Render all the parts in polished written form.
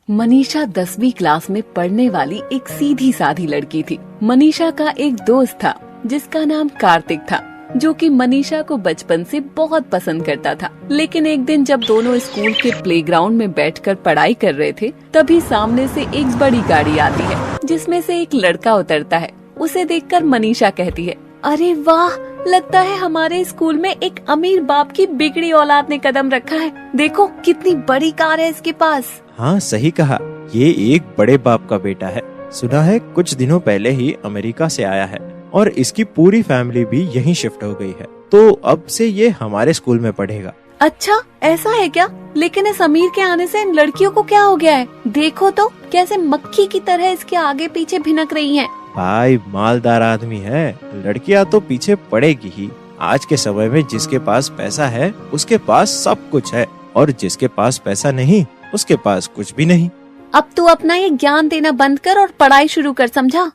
मनीषा 10वीं क्लास में पढ़ने वाली एक सीधी साधी लड़की थी। मनीषा का एक दोस्त था जिसका नाम कार्तिक था, जो कि मनीषा को बचपन से बहुत पसंद करता था। लेकिन एक दिन जब दोनों स्कूल के प्लेग्राउंड में बैठकर पढ़ाई कर रहे थे, तभी सामने से एक बड़ी गाड़ी आती है जिसमें से एक लड़का उतरता है। उसे देखकर मनीषा कहती है, अरे वाह, लगता है हमारे स्कूल में एक अमीर बाप की बिगड़ी औलाद ने कदम रखा है। देखो कितनी बड़ी कार है इसके पास। हाँ सही कहा, ये एक बड़े बाप का बेटा है। सुना है कुछ दिनों पहले ही अमेरिका से आया है और इसकी पूरी फैमिली भी यहीं शिफ्ट हो गई है, तो अब से ये हमारे स्कूल में पढ़ेगा। अच्छा ऐसा है क्या? लेकिन इस अमीर के आने से इन लड़कियों को क्या हो गया है? देखो तो कैसे मक्खी की तरह इसके आगे पीछे भिनक रही हैं। भाई मालदार आदमी है, लड़कियां तो पीछे पड़ेगी ही। आज के समय में जिसके पास पैसा है उसके पास सब कुछ है, और जिसके पास पैसा नहीं उसके पास कुछ भी नहीं। अब तू अपना ये ज्ञान देना बंद कर और पढ़ाई शुरू कर, समझा?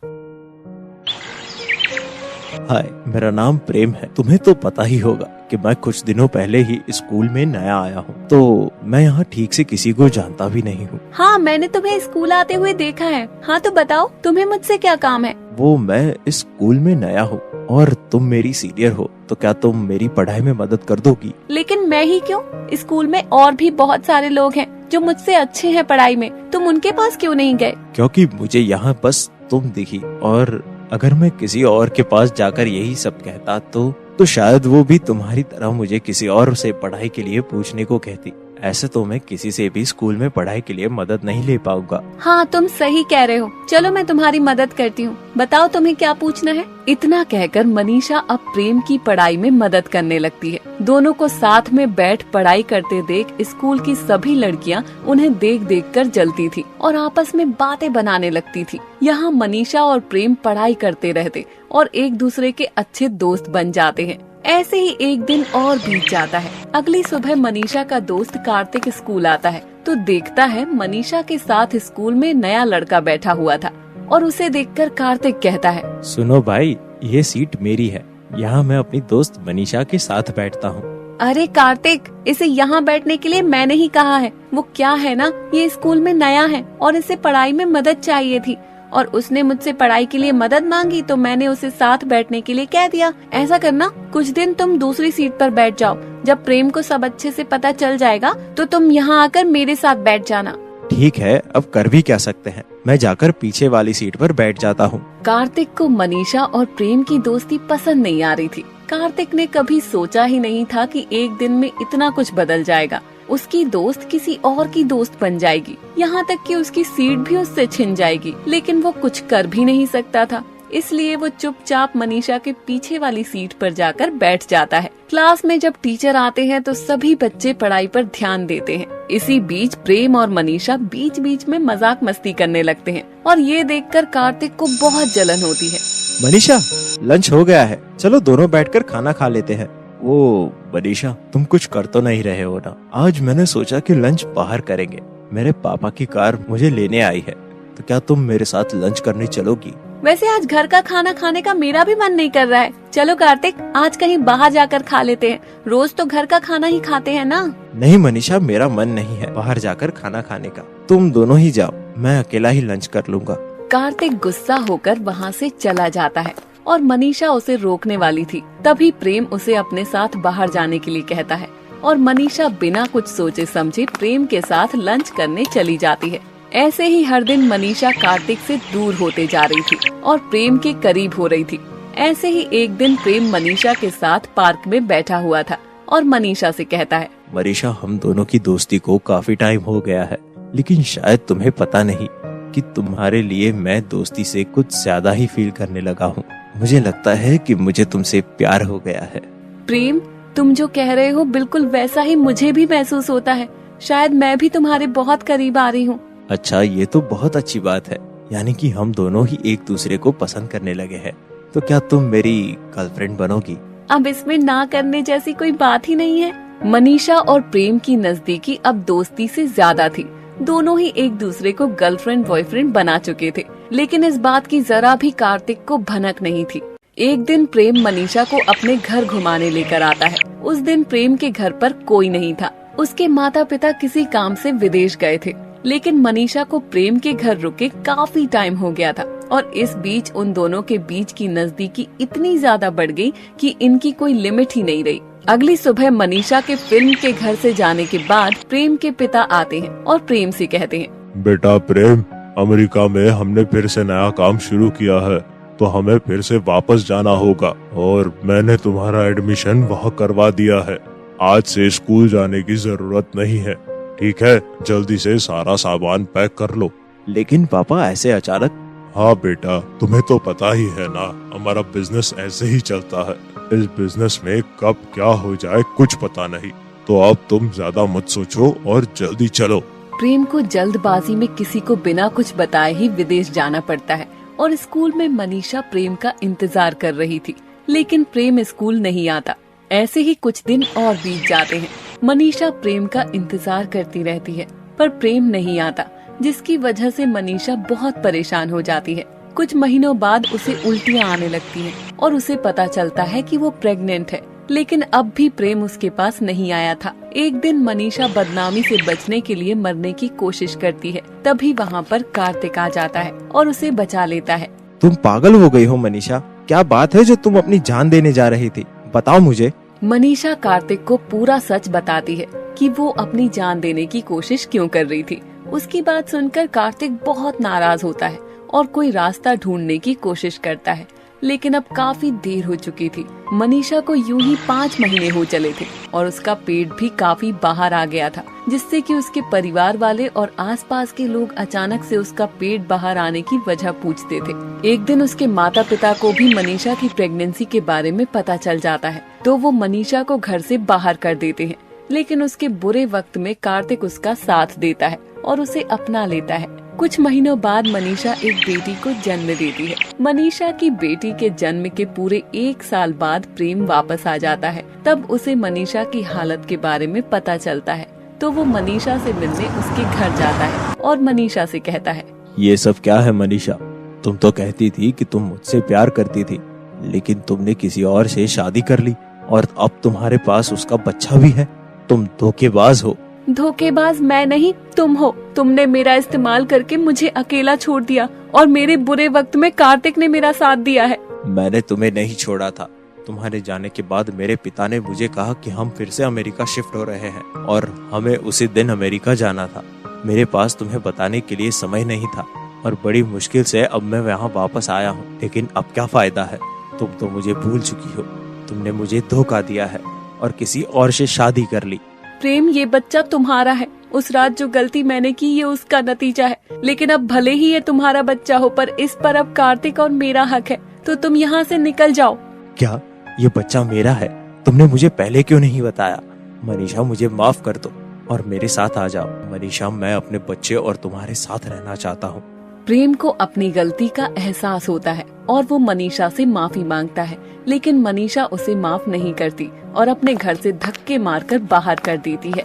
हाय, मेरा नाम प्रेम है। तुम्हें तो पता ही होगा कि मैं कुछ दिनों पहले ही स्कूल में नया आया हूँ, तो मैं यहाँ ठीक से किसी को जानता भी नहीं हूँ। हाँ, मैंने तुम्हें स्कूल आते हुए देखा है। हाँ तो बताओ, तुम्हें मुझसे क्या काम है? वो मैं इस स्कूल में नया हूँ और तुम मेरी सीनियर हो, तो क्या तुम मेरी पढ़ाई में मदद कर दोगी? लेकिन मैं ही क्यों? स्कूल में और भी बहुत सारे लोग हैं जो मुझसे अच्छे हैं पढ़ाई में। तुम उनके पास क्यों नहीं गए? क्योंकि मुझे यहाँ बस तुम दिखी, और अगर मैं किसी और के पास जाकर यही सब कहता तो शायद वो भी तुम्हारी तरह मुझे किसी और से पढ़ाई के लिए पूछने को कहती। ऐसे तो मैं किसी से भी स्कूल में पढ़ाई के लिए मदद नहीं ले पाऊंगा। हाँ तुम सही कह रहे हो, चलो मैं तुम्हारी मदद करती हूँ। बताओ तुम्हें क्या पूछना है? इतना कहकर मनीषा अब प्रेम की पढ़ाई में मदद करने लगती है। दोनों को साथ में बैठ पढ़ाई करते देख स्कूल की सभी लड़कियाँ उन्हें देख देख कर जलती थी और आपस में बातें बनाने लगती थी। यहाँ मनीषा और प्रेम पढ़ाई करते रहते और एक दूसरे के अच्छे दोस्त बन जाते हैं। ऐसे ही एक दिन और बीत जाता है। अगली सुबह मनीषा का दोस्त कार्तिक स्कूल आता है तो देखता है मनीषा के साथ स्कूल में नया लड़का बैठा हुआ था, और उसे देखकर कार्तिक कहता है, सुनो भाई, ये सीट मेरी है। यहाँ मैं अपनी दोस्त मनीषा के साथ बैठता हूँ। अरे कार्तिक, इसे यहाँ बैठने के लिए मैंने ही कहा है। वो क्या है ना, ये स्कूल में नया है और इसे पढ़ाई में मदद चाहिए थी, और उसने मुझसे पढ़ाई के लिए मदद मांगी तो मैंने उसे साथ बैठने के लिए कह दिया। ऐसा करना, कुछ दिन तुम दूसरी सीट पर बैठ जाओ। जब प्रेम को सब अच्छे से पता चल जाएगा तो तुम यहाँ आकर मेरे साथ बैठ जाना। ठीक है, अब कर भी क्या सकते हैं, मैं जाकर पीछे वाली सीट पर बैठ जाता हूँ। कार्तिक को मनीषा और प्रेम की दोस्ती पसंद नहीं आ रही थी। कार्तिक ने कभी सोचा ही नहीं था कि एक दिन में इतना कुछ बदल जाएगा। उसकी दोस्त किसी और की दोस्त बन जाएगी, यहाँ तक कि उसकी सीट भी उससे छिन जाएगी। लेकिन वो कुछ कर भी नहीं सकता था, इसलिए वो चुपचाप मनीषा के पीछे वाली सीट पर जाकर बैठ जाता है। क्लास में जब टीचर आते हैं तो सभी बच्चे पढ़ाई पर ध्यान देते हैं। इसी बीच प्रेम और मनीषा बीच बीच में मजाक मस्ती करने लगते हैं, और ये देखकर कार्तिक को बहुत जलन होती है। मनीषा, लंच हो गया है, चलो दोनों बैठकर खाना खा लेते हैं। ओ मनीषा, तुम कुछ कर तो नहीं रहे हो ना? आज मैंने सोचा कि लंच बाहर करेंगे। मेरे पापा की कार मुझे लेने आई है, तो क्या तुम मेरे साथ लंच करने चलोगी? वैसे आज घर का खाना खाने का मेरा भी मन नहीं कर रहा है। चलो कार्तिक, आज कहीं बाहर जाकर खा लेते हैं। रोज तो घर का खाना ही खाते हैं ना। नहीं मनीषा, मेरा मन नहीं है बाहर जाकर खाना खाने का। तुम दोनों ही जाओ, मैं अकेला ही लंच कर लूंगा। कार्तिक गुस्सा होकर वहाँ से चला जाता है और मनीषा उसे रोकने वाली थी। तभी प्रेम उसे अपने साथ बाहर जाने के लिए कहता है, और मनीषा बिना कुछ सोचे समझे प्रेम के साथ लंच करने चली जाती है। ऐसे ही हर दिन मनीषा कार्तिक से दूर होते जा रही थी और प्रेम के करीब हो रही थी। ऐसे ही एक दिन प्रेम मनीषा के साथ पार्क में बैठा हुआ था और मनीषा से कहता है, मनीषा, हम दोनों की दोस्ती को काफी टाइम हो गया है, लेकिन शायद तुम्हें पता नहीं कि तुम्हारे लिए मैं दोस्ती से कुछ ज्यादा ही फील करने लगा हूँ। मुझे लगता है कि मुझे तुमसे प्यार हो गया है। प्रेम, तुम जो कह रहे हो बिल्कुल वैसा ही मुझे भी महसूस होता है। शायद मैं भी तुम्हारे बहुत करीब आ रही हूँ। अच्छा, ये तो बहुत अच्छी बात है, यानी कि हम दोनों ही एक दूसरे को पसंद करने लगे हैं। तो क्या तुम मेरी गर्लफ्रेंड बनोगी? अब इसमें ना करने जैसी कोई बात ही नहीं है। मनीषा और प्रेम की नजदीकी अब दोस्ती से ज्यादा थी। दोनों ही एक दूसरे को गर्लफ्रेंड बॉयफ्रेंड बना चुके थे, लेकिन इस बात की जरा भी कार्तिक को भनक नहीं थी। एक दिन प्रेम मनीषा को अपने घर घुमाने लेकर आता है। उस दिन प्रेम के घर पर कोई नहीं था। उसके माता पिता किसी काम से विदेश गए थे। लेकिन मनीषा को प्रेम के घर रुके काफी टाइम हो गया था और इस बीच उन दोनों के बीच की नजदीकी इतनी ज्यादा बढ़ गई कि इनकी कोई लिमिट ही नहीं रही। अगली सुबह मनीषा के फिल्म के घर से जाने के बाद प्रेम के पिता आते हैं और प्रेम से कहते हैं, बेटा प्रेम, अमेरिका में हमने फिर से नया काम शुरू किया है, तो हमें फिर से वापस जाना होगा और मैंने तुम्हारा एडमिशन वहाँ करवा दिया है। आज से स्कूल जाने की जरूरत नहीं है, ठीक है? जल्दी से सारा सामान पैक कर लो। लेकिन पापा ऐसे अचानक? हाँ बेटा, तुम्हें तो पता ही है ना, हमारा बिजनेस ऐसे ही चलता है। इस बिजनेस में कब क्या हो जाए कुछ पता नहीं, तो अब तुम ज्यादा मत सोचो और जल्दी चलो। प्रेम को जल्दबाजी में किसी को बिना कुछ बताए ही विदेश जाना पड़ता है और स्कूल में मनीषा प्रेम का इंतजार कर रही थी, लेकिन प्रेम स्कूल नहीं आता। ऐसे ही कुछ दिन और बीत जाते हैं। मनीषा प्रेम का इंतजार करती रहती है पर प्रेम नहीं आता, जिसकी वजह से मनीषा बहुत परेशान हो जाती है। कुछ महीनों बाद उसे उल्टियाँ आने लगती हैं और उसे पता चलता है कि वो प्रेग्नेंट है, लेकिन अब भी प्रेम उसके पास नहीं आया था। एक दिन मनीषा बदनामी से बचने के लिए मरने की कोशिश करती है, तभी वहाँ पर कार्तिक आ जाता है और उसे बचा लेता है। तुम पागल हो गई हो मनीषा? क्या बात है जो तुम अपनी जान देने जा रही थी? बताओ मुझे। मनीषा कार्तिक को पूरा सच बताती है कि वो अपनी जान देने की कोशिश क्यों कर रही थी। उसकी बात सुनकर कार्तिक बहुत नाराज होता है और कोई रास्ता ढूंढने की कोशिश करता है, लेकिन अब काफी देर हो चुकी थी। मनीषा को यूं ही 5 महीने हो चले थे और उसका पेट भी काफी बाहर आ गया था, जिससे कि उसके परिवार वाले और आसपास के लोग अचानक से उसका पेट बाहर आने की वजह पूछते थे। एक दिन उसके माता पिता को भी मनीषा की प्रेगनेंसी के बारे में पता चल जाता है, तो वो मनीषा को घर से बाहर कर देते हैं। लेकिन उसके बुरे वक्त में कार्तिक उसका साथ देता है और उसे अपना लेता है। कुछ महीनों बाद मनीषा एक बेटी को जन्म देती है। मनीषा की बेटी के जन्म के पूरे 1 साल बाद प्रेम वापस आ जाता है। तब उसे मनीषा की हालत के बारे में पता चलता है, तो वो मनीषा से मिलने उसके घर जाता है और मनीषा से कहता है, ये सब क्या है मनीषा? तुम तो कहती थी कि तुम मुझसे प्यार करती थी, लेकिन तुमने किसी और से शादी कर ली और अब तुम्हारे पास उसका बच्चा भी है। तुम धोखेबाज हो। धोखेबाज मैं नहीं, तुम हो। तुमने मेरा इस्तेमाल करके मुझे अकेला छोड़ दिया और मेरे बुरे वक्त में कार्तिक ने मेरा साथ दिया है। मैंने तुम्हें नहीं छोड़ा था। तुम्हारे जाने के बाद मेरे पिता ने मुझे कहा कि हम फिर से अमेरिका शिफ्ट हो रहे हैं और हमें उसी दिन अमेरिका जाना था। मेरे पास तुम्हें बताने के लिए समय नहीं था और बड़ी मुश्किल से अब मैं यहाँ वापस आया हूँ। लेकिन अब क्या फायदा है? तुम तो मुझे भूल चुकी हो। तुमने मुझे धोखा दिया है और किसी और से शादी कर ली। प्रेम, ये बच्चा तुम्हारा है। उस रात जो गलती मैंने की ये उसका नतीजा है, लेकिन अब भले ही ये तुम्हारा बच्चा हो, पर इस पर अब कार्तिक और मेरा हक है, तो तुम यहाँ से निकल जाओ। क्या ये बच्चा मेरा है? तुमने मुझे पहले क्यों नहीं बताया? मनीषा, मुझे माफ कर दो और मेरे साथ आ जाओ। मनीषा, मैं अपने बच्चे और तुम्हारे साथ रहना चाहता हूँ। प्रेम को अपनी गलती का एहसास होता है और वो मनीषा से माफी मांगता है, लेकिन मनीषा उसे माफ नहीं करती और अपने घर से धक्के मारकर बाहर कर देती है।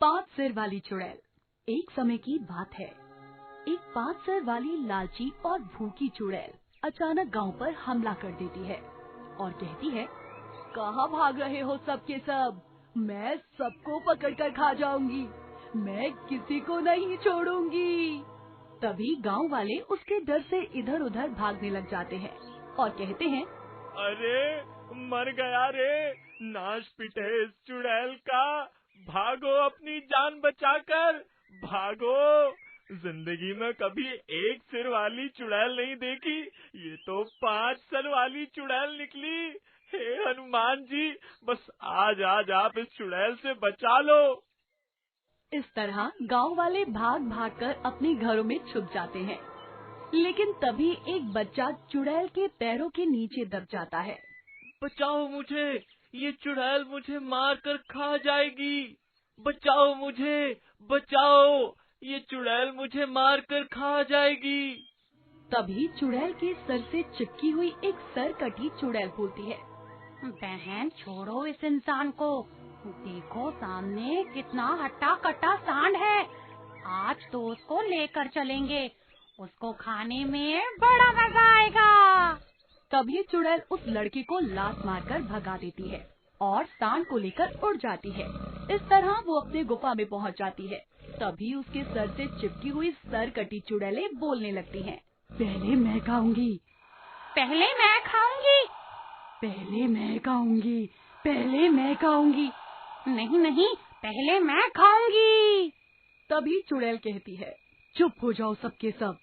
5 सिर वाली चुड़ैल। एक समय की बात है, एक 5 सिर वाली लालची और भूखी चुड़ैल अचानक गांव पर हमला कर देती है और कहती है, कहाँ भाग रहे हो सबके सब? मैं सबको पकड़कर खा जाऊंगी, मैं किसी को नहीं छोड़ूंगी। तभी गांव वाले उसके डर से इधर उधर भागने लग जाते हैं और कहते हैं, अरे मर गया रे, नाश पिटे इस चुड़ैल का, भागो अपनी जान बचाकर, भागो। जिंदगी में कभी एक सिर वाली चुड़ैल नहीं देखी, ये तो 5 सिर वाली चुड़ैल निकली। हे हनुमान जी, बस आज आप इस चुड़ैल से बचा लो। इस तरह गांव वाले भाग भाग कर अपने घरों में छुप जाते हैं, लेकिन तभी एक बच्चा चुड़ैल के पैरों के नीचे दब जाता है। बचाओ मुझे, ये चुड़ैल मुझे मार कर खा जाएगी। बचाओ मुझे, बचाओ, ये चुड़ैल मुझे मार कर खा जाएगी। तभी चुड़ैल के सर से चिपकी हुई एक सरकटी चुड़ैल बोलती है, बहन छोड़ो इस इंसान को, देखो सामने कितना हट्टा कट्टा सांड है, आज तो उसको लेकर चलेंगे, उसको खाने में बड़ा मजा आएगा। तभी चुड़ैल उस लड़की को लात मारकर भगा देती है और सांड को लेकर उड़ जाती है। इस तरह वो अपने गुफा में पहुंच जाती है। तभी उसके सर से चिपकी हुई सरकटी चुड़ैलें बोलने लगती हैं। पहले मैं खाऊंगी, पहले मैं खाऊंगी, पहले मैं खाऊंगी, पहले मैं खाऊंगी, नहीं नहीं पहले मैं खाऊंगी। तभी चुड़ैल कहती है, चुप हो जाओ सबके सब,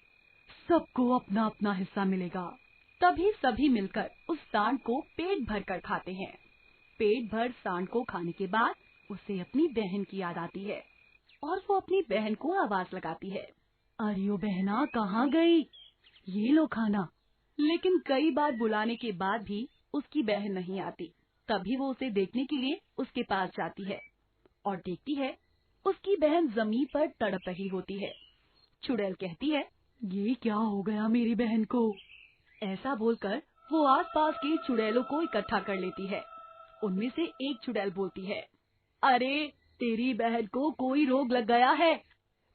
सबको अपना अपना हिस्सा मिलेगा। तभी सभी मिलकर उस सांड को पेट भर कर खाते हैं। पेट भर सांड को खाने के बाद उसे अपनी बहन की याद आती है और वो अपनी बहन को आवाज लगाती है, अरे ओ बहना कहाँ गई, ये लो खाना। लेकिन कई बार बुलाने के बाद भी उसकी बहन नहीं आती। तभी वो उसे देखने के लिए उसके पास जाती है और देखती है उसकी बहन जमीन पर तड़प रही होती है। चुड़ैल कहती है, ये क्या हो गया मेरी बहन को। ऐसा बोलकर वो आसपास के चुड़ैलों को इकट्ठा कर लेती है। उनमें से एक चुड़ैल बोलती है, अरे तेरी बहन को कोई रोग लग गया है,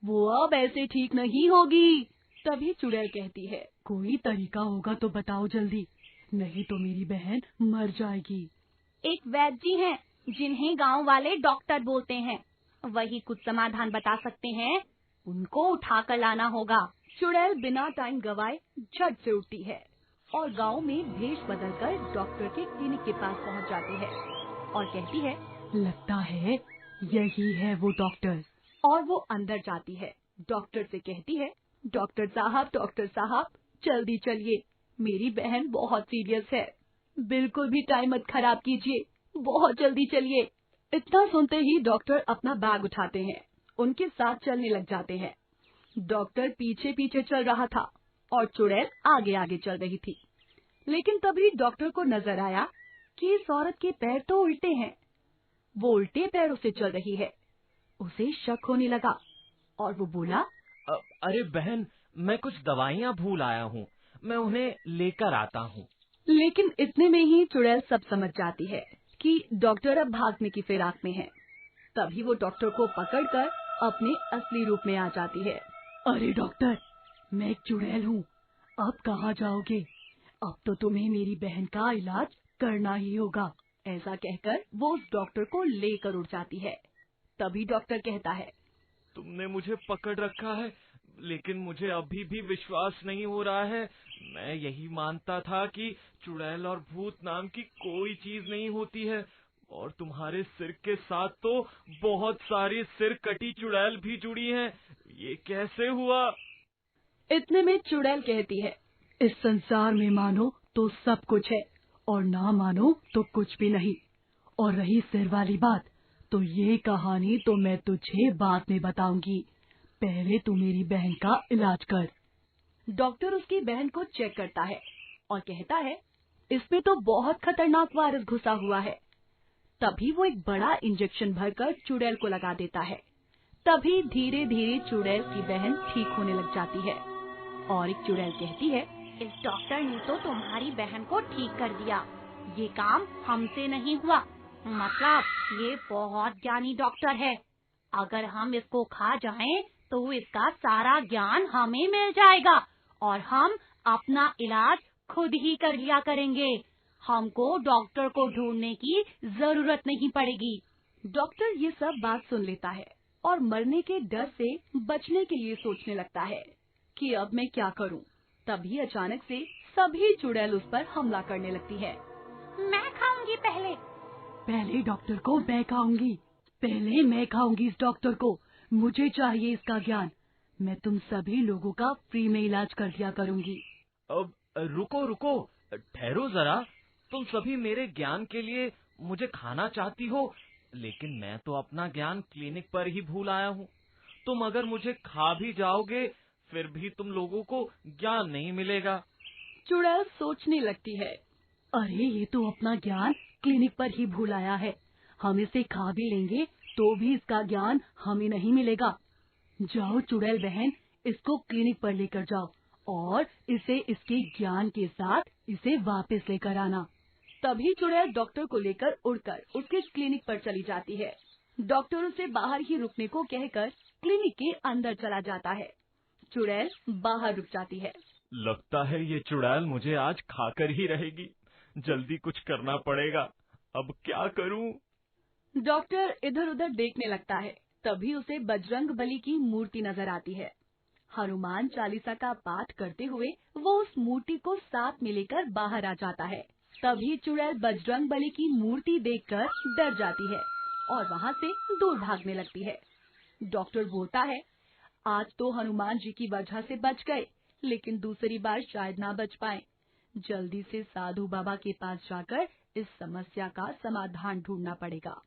वो अब ऐसे ठीक नहीं होगी। तभी चुड़ैल कहती है, कोई तरीका होगा तो बताओ जल्दी, नहीं तो मेरी बहन मर जाएगी। एक वैद्य जी हैं जिन्हें गांव वाले डॉक्टर बोलते हैं, वही कुछ समाधान बता सकते हैं, उनको उठा कर लाना होगा। चुड़ैल बिना टाइम गवाए झट से उठती है और गांव में भेष बदलकर डॉक्टर के क्लिनिक के पास पहुंच जाती है और कहती है, लगता है यही है वो डॉक्टर। और वो अंदर जाती है। डॉक्टर से कहती है, डॉक्टर साहब जल्दी चलिए, मेरी बहन बहुत सीरियस है, बिल्कुल भी टाइम मत खराब कीजिए, बहुत जल्दी चलिए। इतना सुनते ही डॉक्टर अपना बैग उठाते हैं, उनके साथ चलने लग जाते हैं। डॉक्टर पीछे पीछे चल रहा था और चुड़ैल आगे आगे चल रही थी। लेकिन तभी डॉक्टर को नजर आया कि इस औरत के पैर तो उल्टे हैं, वो उल्टे पैरों से चल रही है। उसे शक होने लगा और वो बोला, अरे बहन, मैं कुछ दवाइयाँ भूल आया हूँ, मैं उन्हें लेकर आता हूँ। लेकिन इतने में ही चुड़ैल सब समझ जाती है कि डॉक्टर अब भागने की फिराक में है। तभी वो डॉक्टर को पकड़कर अपने असली रूप में आ जाती है। अरे डॉक्टर, मैं एक चुड़ैल हूँ, अब कहाँ जाओगे? अब तो तुम्हें मेरी बहन का इलाज करना ही होगा। ऐसा कहकर वो उस डॉक्टर को लेकर उड़ जाती है। तभी डॉक्टर कहता है, तुमने मुझे पकड़ रखा है, लेकिन मुझे अभी भी विश्वास नहीं हो रहा है। मैं यही मानता था कि चुड़ैल और भूत नाम की कोई चीज नहीं होती है, और तुम्हारे सिर के साथ तो बहुत सारी सिर कटी चुड़ैल भी जुड़ी हैं। ये कैसे हुआ? इतने में चुड़ैल कहती है, इस संसार में मानो तो सब कुछ है और ना मानो तो कुछ भी नहीं। और रही सिर वाली बात, तो ये कहानी तो मैं तुझे बाद में बताऊंगी, पहले तू मेरी बहन का इलाज कर। डॉक्टर उसकी बहन को चेक करता है और कहता है, इसमें तो बहुत खतरनाक वायरस घुसा हुआ है। तभी वो एक बड़ा इंजेक्शन भरकर चुड़ैल को लगा देता है। तभी धीरे धीरे चुड़ैल की बहन ठीक होने लग जाती है और एक चुड़ैल कहती है, इस डॉक्टर ने तो तुम्हारी बहन को ठीक कर दिया, ये काम हमसे नहीं हुआ, मतलब ये बहुत ज्ञानी डॉक्टर है, अगर हम इसको खा जाएं तो इसका सारा ज्ञान हमें मिल जाएगा और हम अपना इलाज खुद ही कर लिया करेंगे, हमको डॉक्टर को ढूंढने की जरूरत नहीं पड़ेगी। डॉक्टर ये सब बात सुन लेता है और मरने के डर से बचने के लिए सोचने लगता है कि अब मैं क्या करूं। तभी अचानक से सभी चुड़ैल उस पर हमला करने लगती है। मैं खाऊंगी पहले डॉक्टर को मैं खाऊंगी, पहले मैं खाऊंगी इस डॉक्टर को, मुझे चाहिए इसका ज्ञान, मैं तुम सभी लोगों का फ्री में इलाज कर दिया करूंगी। अब रुको, ठहरो जरा, तुम सभी मेरे ज्ञान के लिए मुझे खाना चाहती हो, लेकिन मैं तो अपना ज्ञान क्लिनिक पर ही भूल आया हूँ। तुम अगर मुझे खा भी जाओगे, फिर भी तुम लोगों को ज्ञान नहीं मिलेगा। चुड़ैल सोचने लगती है, अरे ये तो अपना ज्ञान क्लिनिक पर ही भूल आया है, हम इसे खा भी लेंगे तो भी इसका ज्ञान हमें नहीं मिलेगा। जाओ चुड़ैल बहन, इसको क्लिनिक पर लेकर जाओ और इसे इसके ज्ञान के साथ इसे वापस लेकर आना। तभी चुड़ैल डॉक्टर को लेकर उड़कर उसके क्लिनिक पर चली जाती है। डॉक्टर उसे बाहर ही रुकने को कहकर क्लिनिक के अंदर चला जाता है। चुड़ैल बाहर रुक जाती है। लगता है ये चुड़ैल मुझे आज खाकर ही रहेगी, जल्दी कुछ करना पड़ेगा। अब क्या करूं? डॉक्टर इधर उधर देखने लगता है। तभी उसे बजरंग बली की मूर्ति नजर आती है। हनुमान चालीसा का पाठ करते हुए वो उस मूर्ति को साथ में लेकर बाहर आ जाता है। तभी चुड़ैल बजरंग बली की मूर्ति देखकर डर जाती है और वहाँ से दूर भागने लगती है। डॉक्टर बोलता है, आज तो हनुमान जी की वजह से बच गए, लेकिन दूसरी बार शायद ना बच पाए। जल्दी से साधु बाबा के पास जाकर इस समस्या का समाधान ढूंढना पड़ेगा।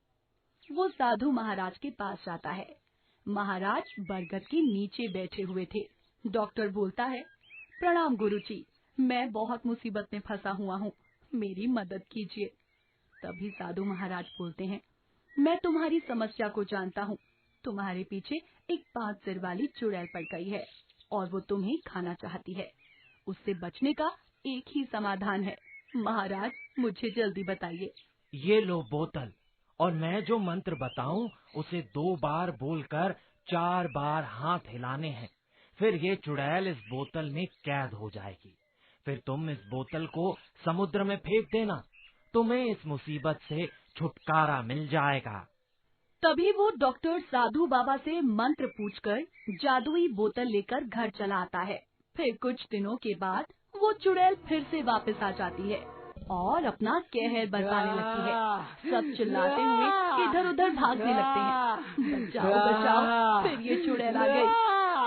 वो साधु महाराज के पास जाता है। महाराज बरगद के नीचे बैठे हुए थे। डॉक्टर बोलता है, प्रणाम गुरुजी, मैं बहुत मुसीबत में फंसा हुआ हूँ, मेरी मदद कीजिए। तभी साधु महाराज बोलते हैं, मैं तुम्हारी समस्या को जानता हूँ। तुम्हारे पीछे एक 5 सिर वाली चुड़ैल पड़ गई है और वो तुम्हें खाना चाहती है। उससे बचने का एक ही समाधान है। महाराज, मुझे जल्दी बताइए। ये लो बोतल, और मैं जो मंत्र बताऊं उसे 2 बार बोलकर 4 बार हाथ हिलाने हैं। फिर ये चुड़ैल इस बोतल में कैद हो जाएगी। फिर तुम इस बोतल को समुद्र में फेंक देना, तुम्हें इस मुसीबत से छुटकारा मिल जाएगा। तभी वो डॉक्टर साधु बाबा से मंत्र पूछकर जादुई बोतल लेकर घर चला आता है। फिर कुछ दिनों के बाद वो चुड़ैल फिर से वापस आ जाती है और अपना कहर बरपाने लगती है। सब चिल्लाते हुए इधर उधर भागने लगते हैं, बचाओ बचाओ। फिर ये चुड़ैल आ गई।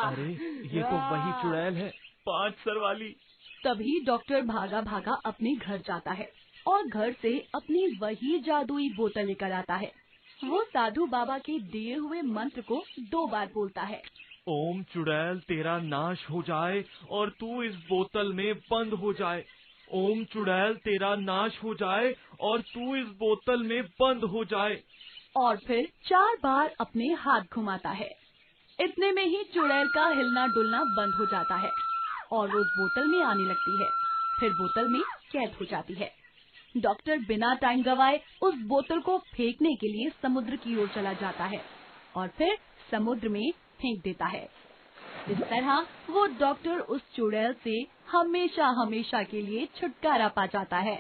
अरे, ये तो वही चुड़ैल है, 5 सर वाली। तभी डॉक्टर भागा भागा अपने घर जाता है और घर से अपनी वही जादुई बोतल लेकर आता है। वो साधु बाबा के दिए हुए मंत्र को 2 बार बोलता है। ओम चुड़ैल तेरा नाश हो जाए और तू इस बोतल में बंद हो जाए। ओम चुड़ैल तेरा नाश हो जाए और तू इस बोतल में बंद हो जाए। और फिर 4 बार अपने हाथ घुमाता है। इतने में ही चुड़ैल का हिलना डुलना बंद हो जाता है और वो उस बोतल में आने लगती है। फिर बोतल में कैद हो जाती है। डॉक्टर बिना टाइम गवाए उस बोतल को फेंकने के लिए समुद्र की ओर चला जाता है और फिर समुद्र में फेंक देता है। इस तरह वो डॉक्टर उस चुड़ैल से हमेशा हमेशा के लिए छुटकारा पा जाता है।